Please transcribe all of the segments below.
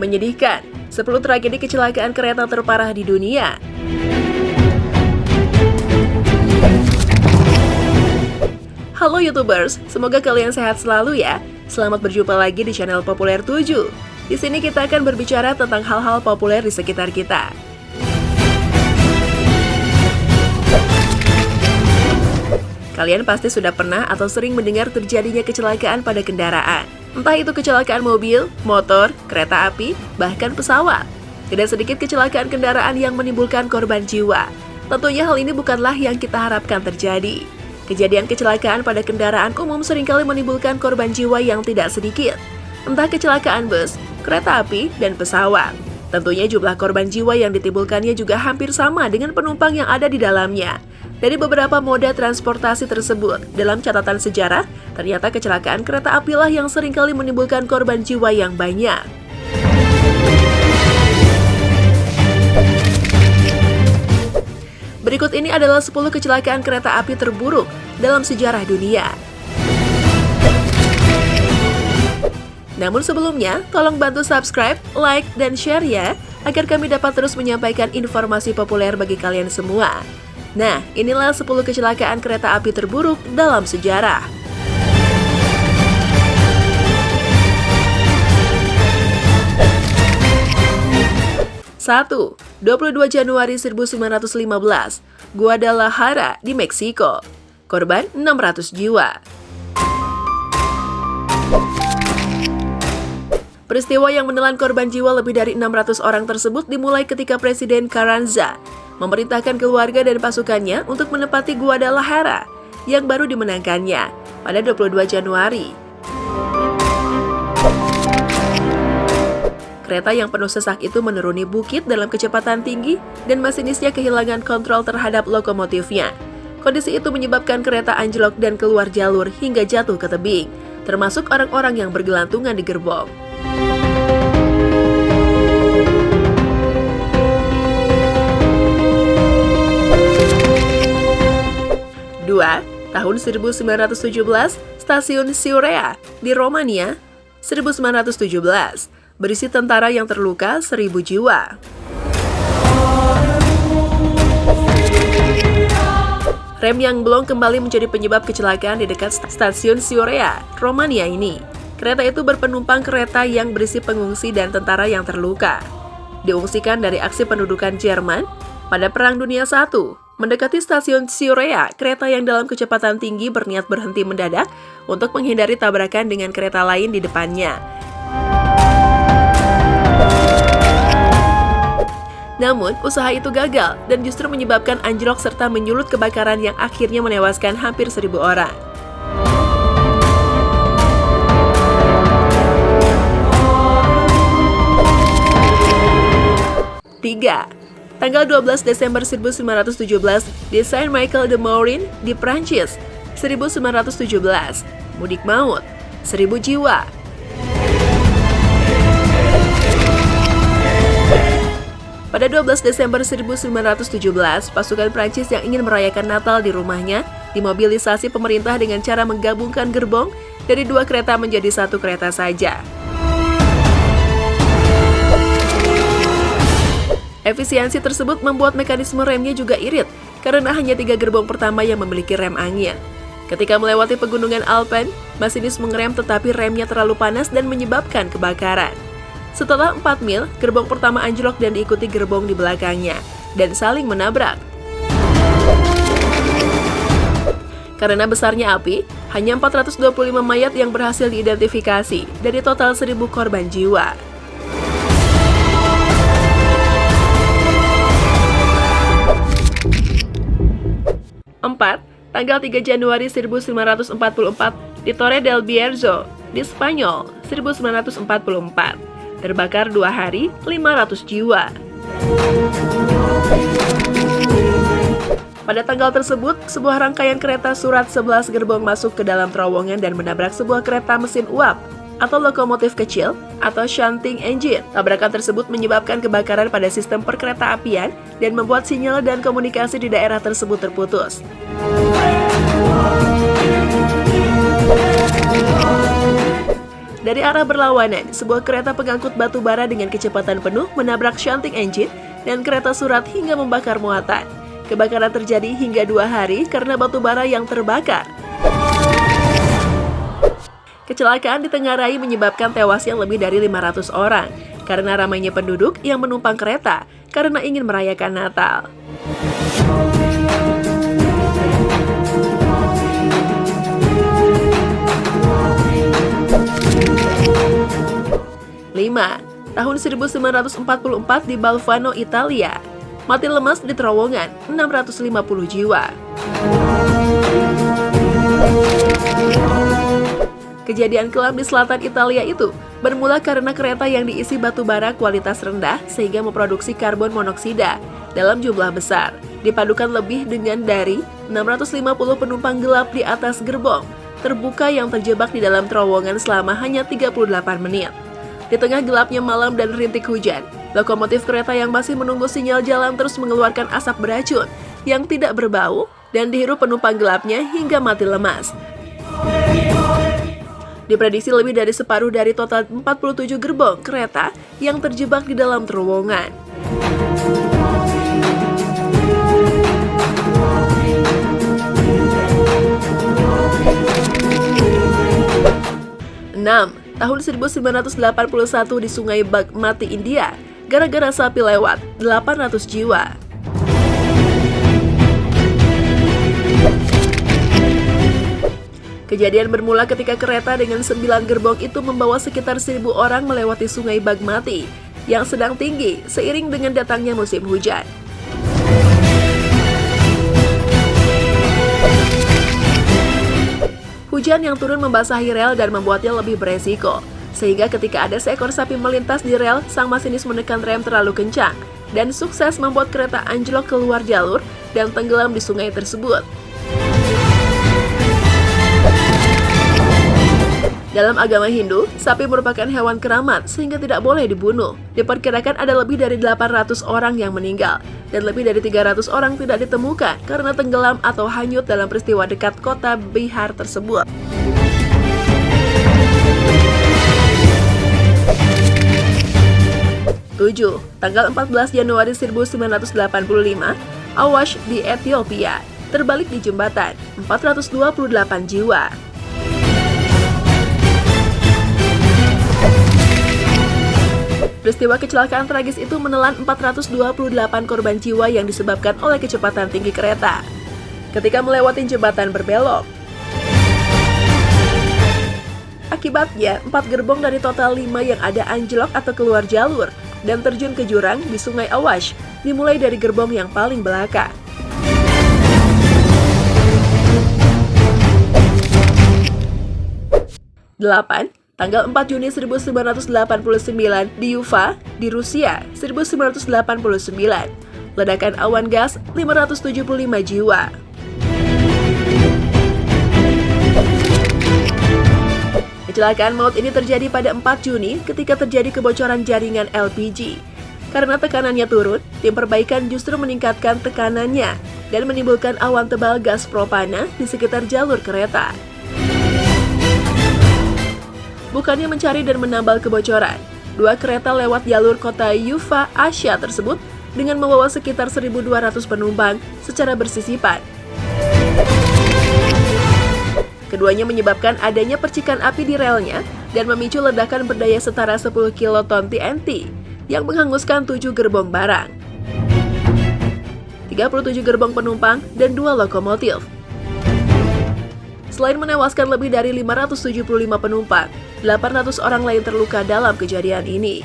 Menyedihkan, 10 tragedi kecelakaan kereta terparah di dunia. Halo YouTubers, semoga kalian sehat selalu ya. Selamat berjumpa lagi di channel Populer 7. Di sini kita akan berbicara tentang hal-hal populer di sekitar kita. Kalian pasti sudah pernah atau sering mendengar terjadinya kecelakaan pada kendaraan. Entah itu kecelakaan mobil, motor, kereta api, bahkan pesawat. Tidak sedikit kecelakaan kendaraan yang menimbulkan korban jiwa. Tentunya hal ini bukanlah yang kita harapkan terjadi. Kejadian kecelakaan pada kendaraan umum seringkali menimbulkan korban jiwa yang tidak sedikit. Entah kecelakaan bus, kereta api, dan pesawat. Tentunya jumlah korban jiwa yang ditimbulkannya juga hampir sama dengan penumpang yang ada di dalamnya. Dari beberapa moda transportasi tersebut, dalam catatan sejarah, ternyata kecelakaan kereta apilah yang seringkali menimbulkan korban jiwa yang banyak. Berikut ini adalah 10 kecelakaan kereta api terburuk dalam sejarah dunia. Namun sebelumnya, tolong bantu subscribe, like, dan share ya, agar kami dapat terus menyampaikan informasi populer bagi kalian semua. Nah, inilah 10 kecelakaan kereta api terburuk dalam sejarah. 1. 22 Januari 1915, Guadalajara di Meksiko. Korban 600 jiwa. Peristiwa yang menelan korban jiwa lebih dari 600 orang tersebut dimulai ketika Presiden Carranza memerintahkan keluarga dan pasukannya untuk menempati Guadalajara yang baru dimenangkannya pada 22 Januari. Kereta yang penuh sesak itu menuruni bukit dalam kecepatan tinggi dan masinisnya kehilangan kontrol terhadap lokomotifnya. Kondisi itu menyebabkan kereta anjlok dan keluar jalur hingga jatuh ke tebing, termasuk orang-orang yang bergelantungan di gerbong. 2. Tahun 1917, Stasiun Siurea di Romania, 1917, berisi tentara yang terluka 1.000 jiwa. Rem yang blong kembali menjadi penyebab kecelakaan di dekat Stasiun Siurea, Romania ini. Kereta itu berpenumpang kereta yang berisi pengungsi dan tentara yang terluka. Diungsikan dari aksi pendudukan Jerman pada Perang Dunia I. Mendekati stasiun Siurea, kereta yang dalam kecepatan tinggi berniat berhenti mendadak untuk menghindari tabrakan dengan kereta lain di depannya. Namun, usaha itu gagal dan justru menyebabkan anjlok serta menyulut kebakaran yang akhirnya menewaskan hampir 1.000 orang. 3. Tanggal 12 Desember 1917 di Saint-Michel de Morin di Prancis, 1917. Mudik maut, 1.000 jiwa. Pada 12 Desember 1917, pasukan Prancis yang ingin merayakan Natal di rumahnya dimobilisasi pemerintah dengan cara menggabungkan gerbong dari 2 kereta menjadi 1 kereta saja. Efisiensi tersebut membuat mekanisme remnya juga irit, karena hanya 3 gerbong pertama yang memiliki rem angin. Ketika melewati pegunungan Alpen, masinis mengerem tetapi remnya terlalu panas dan menyebabkan kebakaran. Setelah 4 mil, gerbong pertama anjlok dan diikuti gerbong di belakangnya, dan saling menabrak. Karena besarnya api, hanya 425 mayat yang berhasil diidentifikasi dari total 1.000 korban jiwa. 4. Tanggal 3 Januari 1944 di Torre del Bierzo di Spanyol, 1944. Terbakar 2 hari, 500 jiwa. Pada tanggal tersebut, sebuah rangkaian kereta surat 11 gerbong masuk ke dalam terowongan dan menabrak sebuah kereta mesin uap atau lokomotif kecil atau shunting engine. Tabrakan tersebut menyebabkan kebakaran pada sistem perkereta-apian dan membuat sinyal dan komunikasi di daerah tersebut terputus. Dari arah berlawanan, sebuah kereta pengangkut batu bara dengan kecepatan penuh menabrak shunting engine dan kereta surat hingga membakar muatan. Kebakaran terjadi hingga 2 hari karena batu bara yang terbakar. Kecelakaan di Tenggarai menyebabkan tewasnya lebih dari 500 orang karena ramainya penduduk yang menumpang kereta karena ingin merayakan Natal. 5. Tahun 1944 di Bolzano, Italia. Mati lemas di terowongan, 650 jiwa. Kejadian kelam di selatan Italia itu bermula karena kereta yang diisi batu bara kualitas rendah sehingga memproduksi karbon monoksida dalam jumlah besar. Dipadukan lebih dengan dari 650 penumpang gelap di atas gerbong terbuka yang terjebak di dalam terowongan selama hanya 38 menit. Di tengah gelapnya malam dan rintik hujan, lokomotif kereta yang masih menunggu sinyal jalan terus mengeluarkan asap beracun yang tidak berbau dan dihirup penumpang gelapnya hingga mati lemas. Diprediksi lebih dari separuh dari total 47 gerbong kereta yang terjebak di dalam terowongan. Tahun 1981 di Sungai Bagmati, India, gara-gara sapi lewat, 800 jiwa. Kejadian bermula ketika kereta dengan 9 gerbong itu membawa sekitar 1.000 orang melewati Sungai Bagmati yang sedang tinggi seiring dengan datangnya musim hujan. Hujan yang turun membasahi rel dan membuatnya lebih beresiko, sehingga ketika ada seekor sapi melintas di rel, sang masinis menekan rem terlalu kencang dan sukses membuat kereta anjlok keluar jalur dan tenggelam di sungai tersebut. Dalam agama Hindu, sapi merupakan hewan keramat sehingga tidak boleh dibunuh. Diperkirakan ada lebih dari 800 orang yang meninggal dan lebih dari 300 orang tidak ditemukan karena tenggelam atau hanyut dalam peristiwa dekat kota Bihar tersebut. Tanggal 14 Januari 1985, Awash di Ethiopia terbalik di jembatan, 428 jiwa. Peristiwa kecelakaan tragis itu menelan 428 korban jiwa yang disebabkan oleh kecepatan tinggi kereta ketika melewati jembatan berbelok. Akibatnya, 4 gerbong dari total 5 yang ada anjlok atau keluar jalur dan terjun ke jurang di Sungai Awash, dimulai dari gerbong yang paling belakang. Tanggal 4 Juni 1989 di Ufa, di Rusia, 1989. Ledakan awan gas, 575 jiwa. Kecelakaan maut ini terjadi pada 4 Juni ketika terjadi kebocoran jaringan LPG. Karena tekanannya turun, tim perbaikan justru meningkatkan tekanannya dan menimbulkan awan tebal gas propana di sekitar jalur kereta. Bukannya mencari dan menambal kebocoran, 2 kereta lewat jalur kota Ufa, Asia tersebut dengan membawa sekitar 1.200 penumpang secara bersisipan. Keduanya menyebabkan adanya percikan api di relnya dan memicu ledakan berdaya setara 10 kiloton TNT yang menghanguskan 7 gerbong barang, 37 gerbong penumpang, dan 2 lokomotif. Selain menewaskan lebih dari 575 penumpang, 800 orang lain terluka dalam kejadian ini.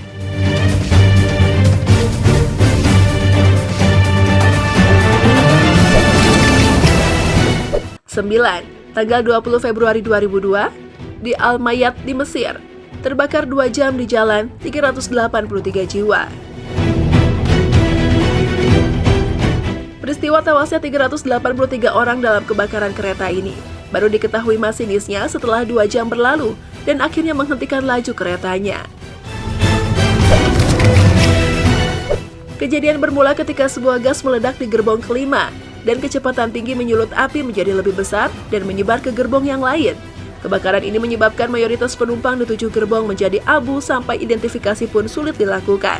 Tanggal 20 Februari 2002, di Al-Mayat di Mesir, terbakar 2 jam di jalan, 383 jiwa. Peristiwa tewasnya 383 orang dalam kebakaran kereta ini baru diketahui masinisnya setelah 2 jam berlalu dan akhirnya menghentikan laju keretanya. Kejadian bermula ketika sebuah gas meledak di gerbong kelima dan kecepatan tinggi menyulut api menjadi lebih besar dan menyebar ke gerbong yang lain. Kebakaran ini menyebabkan mayoritas penumpang di 7 gerbong menjadi abu sampai identifikasi pun sulit dilakukan.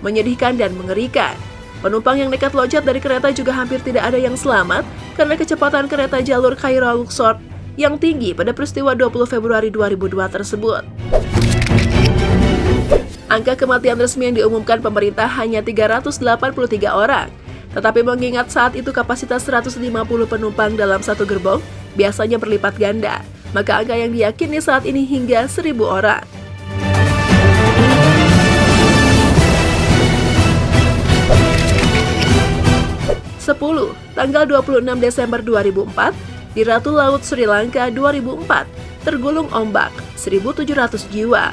Menyedihkan dan mengerikan. Penumpang yang nekat loncat dari kereta juga hampir tidak ada yang selamat karena kecepatan kereta jalur Kairo-Luxor yang tinggi pada peristiwa 20 Februari 2002 tersebut. Angka kematian resmi yang diumumkan pemerintah hanya 383 orang. Tetapi mengingat saat itu kapasitas 150 penumpang dalam satu gerbong biasanya berlipat ganda, maka angka yang diyakini saat ini hingga 1.000 orang. Tanggal 26 Desember 2004, di Ratu Laut Sri Lanka 2004, tergulung ombak 1.700 jiwa.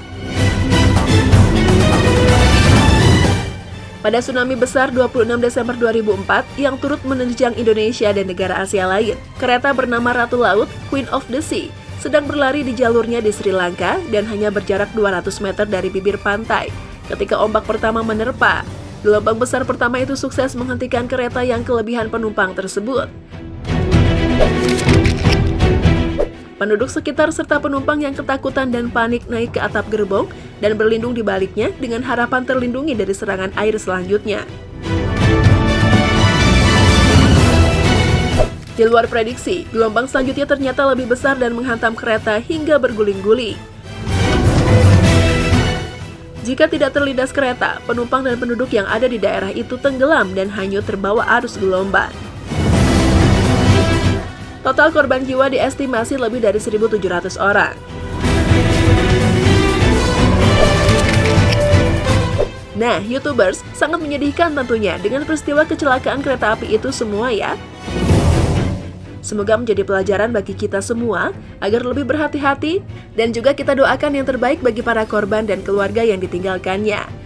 Pada tsunami besar 26 Desember 2004 yang turut menerjang Indonesia dan negara Asia lain, kereta bernama Ratu Laut, Queen of the Sea, sedang berlari di jalurnya di Sri Lanka dan hanya berjarak 200 meter dari bibir pantai. Ketika ombak pertama menerpa, gelombang besar pertama itu sukses menghentikan kereta yang kelebihan penumpang tersebut. Penduduk sekitar serta penumpang yang ketakutan dan panik naik ke atap gerbong dan berlindung di baliknya dengan harapan terlindungi dari serangan air selanjutnya. Di luar prediksi, gelombang selanjutnya ternyata lebih besar dan menghantam kereta hingga berguling-guling. Jika tidak terlindas kereta, penumpang dan penduduk yang ada di daerah itu tenggelam dan hanyut terbawa arus gelombang. Total korban jiwa diestimasi lebih dari 1.700 orang. Nah, YouTubers, sangat menyedihkan tentunya dengan peristiwa kecelakaan kereta api itu semua ya. Semoga menjadi pelajaran bagi kita semua agar lebih berhati-hati dan juga kita doakan yang terbaik bagi para korban dan keluarga yang ditinggalkannya.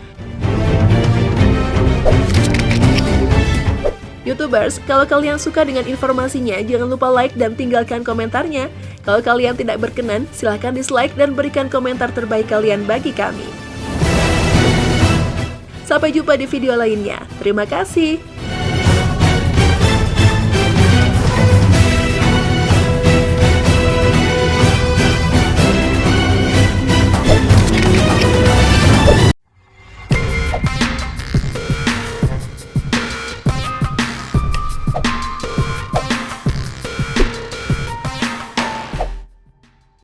YouTubers, kalau kalian suka dengan informasinya, jangan lupa like dan tinggalkan komentarnya. Kalau kalian tidak berkenan, silahkan dislike dan berikan komentar terbaik kalian bagi kami. Sampai jumpa di video lainnya. Terima kasih.